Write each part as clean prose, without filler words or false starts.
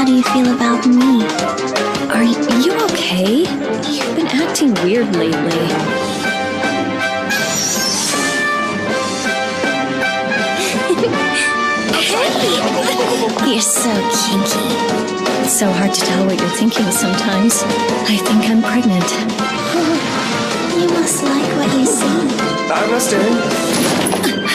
do you feel about me? Are you okay? You've been acting weird lately. Hey! You're so kinky. It's so hard to tell what you're thinking sometimes. I think I'm pregnant. You must like what you see. I must in.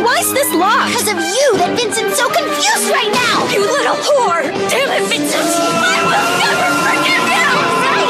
Why is this locked? Because of you that Vincent's so confused right now! You little whore! Damn it, Vincent! I will never forgive you! Right!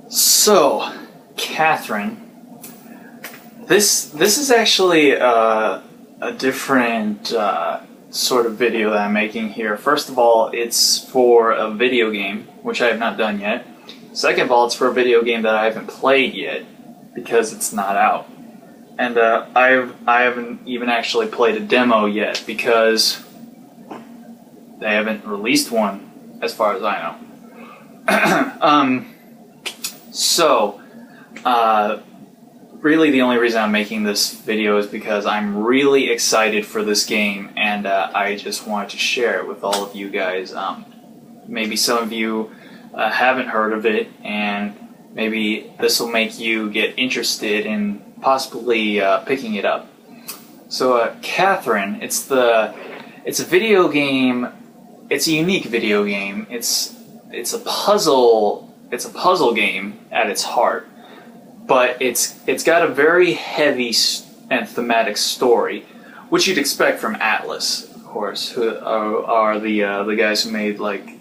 So, Catherine, this is actually a different sort of video that I'm making here. First of all, it's for a video game, which I have not done yet. Second of all, it's for a video game that I haven't played yet, because it's not out. And I haven't even actually played a demo yet, because they haven't released one, as far as I know. So, really the only reason I'm making this video is because I'm really excited for this game, and I just wanted to share it with all of you guys. Maybe some of you haven't heard of it, and maybe this will make you get interested in possibly picking it up. So, Catherine, it's a video game. It's a unique video game. It's a puzzle. It's a puzzle game at its heart, but it's got a very heavy and thematic story, which you'd expect from Atlus, of course, who are the guys who made like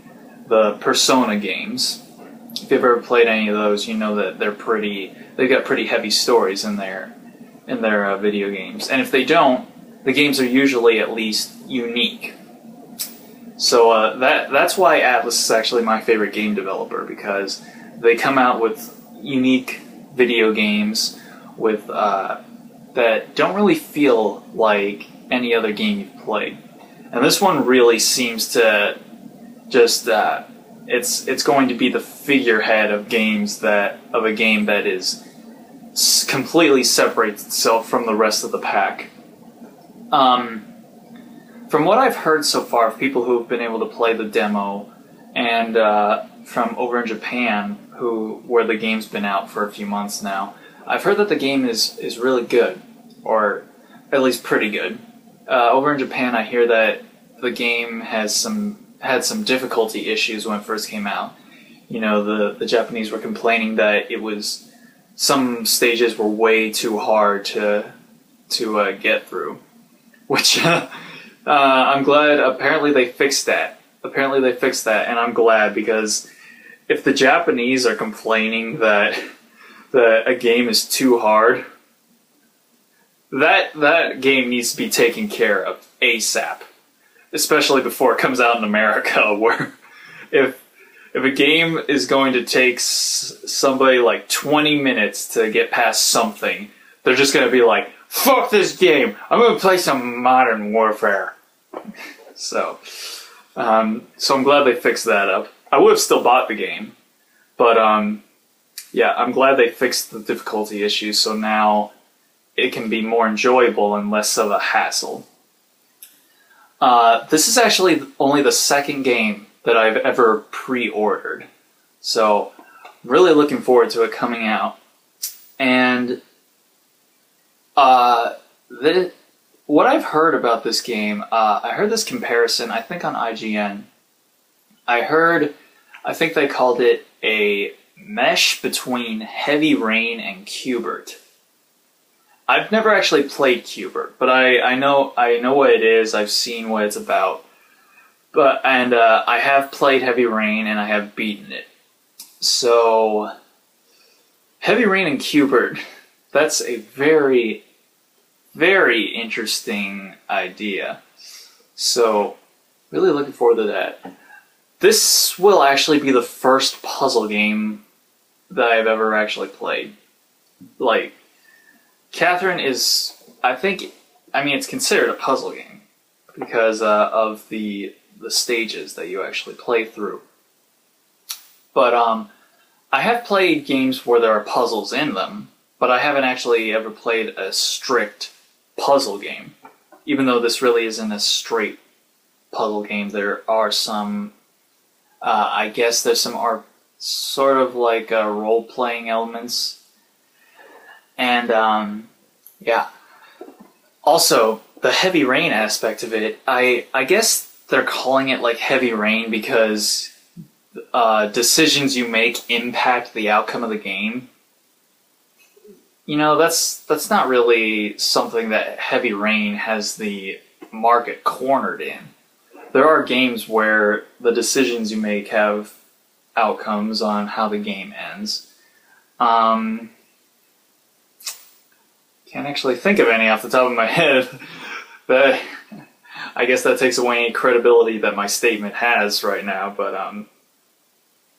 the Persona games. If you've ever played any of those, you know that they've got pretty heavy stories in their video games, and if they don't, the games are usually at least unique. So that's why Atlus is actually my favorite game developer, because they come out with unique video games with that don't really feel like any other game you've played. And this one really seems to just it's going to be the figurehead of a game that is completely separates itself from the rest of the pack. From what I've heard so far of people who have been able to play the demo, and from over in Japan, where the game's been out for a few months now, I've heard that the game is really good, or at least pretty good. Over in Japan, I hear that the game had some difficulty issues when it first came out. You know, the Japanese were complaining that some stages were way too hard to get through, which. I'm glad. Apparently they fixed that. And I'm glad, because if the Japanese are complaining that a game is too hard, that game needs to be taken care of ASAP. Especially before it comes out in America, where if a game is going to take somebody like 20 minutes to get past something, they're just going to be like, fuck this game! I'm going to play some Modern Warfare. So I'm glad they fixed that up. I would have still bought the game, but yeah, I'm glad they fixed the difficulty issues, so now it can be more enjoyable and less of a hassle. This is actually only the second game that I've ever pre-ordered, so I'm really looking forward to it coming out. And what I've heard about this game, I heard this comparison, I think on IGN. I think they called it a mesh between Heavy Rain and Q*bert. I've never actually played Q*bert, but I know what it is. I've seen what it's about. And I have played Heavy Rain and I have beaten it. So Heavy Rain and Q*bert, that's a very, very interesting idea. So really looking forward to that. This will actually be the first puzzle game that I've ever actually played. like, Catherine is, I mean, it's considered a puzzle game because of the stages that you actually play through. But I have played games where there are puzzles in them, but I haven't actually ever played a strict puzzle game. Even though this really isn't a straight puzzle game, there are some, I guess there's some sort of like role-playing elements. And yeah. Also, the heavy rain aspect of it, I guess they're calling it like heavy rain because decisions you make impact the outcome of the game. You know, that's not really something that Heavy Rain has the market cornered in. There are games where the decisions you make have outcomes on how the game ends. Can't actually think of any off the top of my head. But I guess that takes away any credibility that my statement has right now. But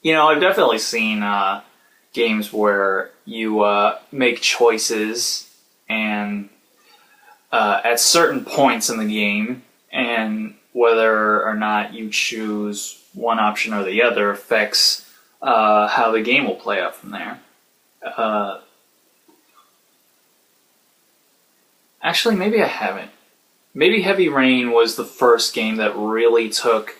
you know, I've definitely seen games where you make choices and at certain points in the game, and whether or not you choose one option or the other affects how the game will play out from there. Actually, maybe I haven't. Maybe Heavy Rain was the first game that really took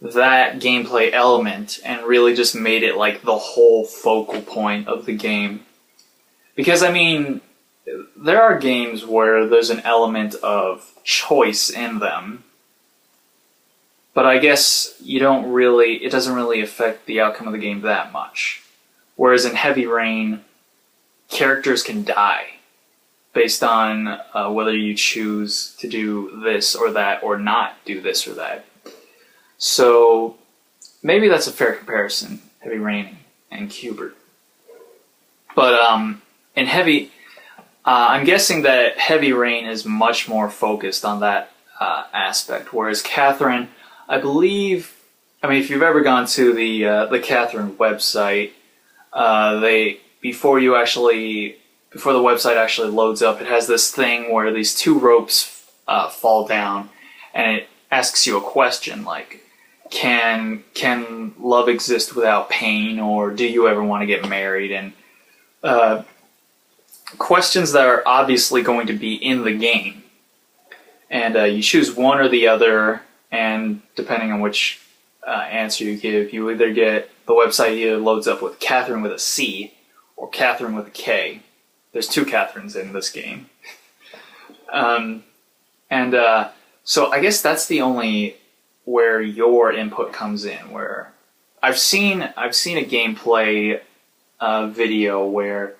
that gameplay element and really just made it like the whole focal point of the game. Because, I mean, there are games where there's an element of choice in them, but I guess it doesn't really affect the outcome of the game that much. Whereas in Heavy Rain, characters can die based on whether you choose to do this or that or not do this or that. So maybe that's a fair comparison, Heavy Rain and Cubert. But in I'm guessing that Heavy Rain is much more focused on that aspect, whereas Catherine, I believe, I mean, if you've ever gone to the Catherine website, before the website actually loads up, it has this thing where these two ropes fall down, and it asks you a question like, can love exist without pain, or do you ever want to get married? And questions that are obviously going to be in the game. And you choose one or the other, and depending on which answer you give, you either get, the website either loads up with Catherine with a C or Catherine with a K. There's two Catherines in this game. So I guess that's the only where your input comes in, where I've seen a gameplay video where a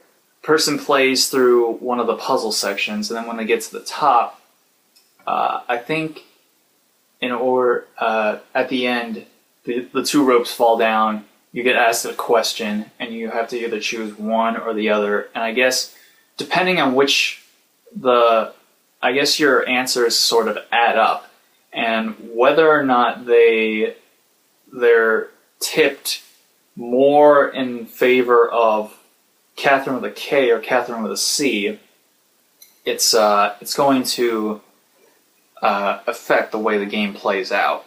person plays through one of the puzzle sections, and then when they get to the top, I think at the end, the two ropes fall down, you get asked a question, and you have to either choose one or the other, and I guess depending on I guess your answers sort of add up, and whether or not they're tipped more in favor of Catherine with a K or Catherine with a C, it's going to affect the way the game plays out.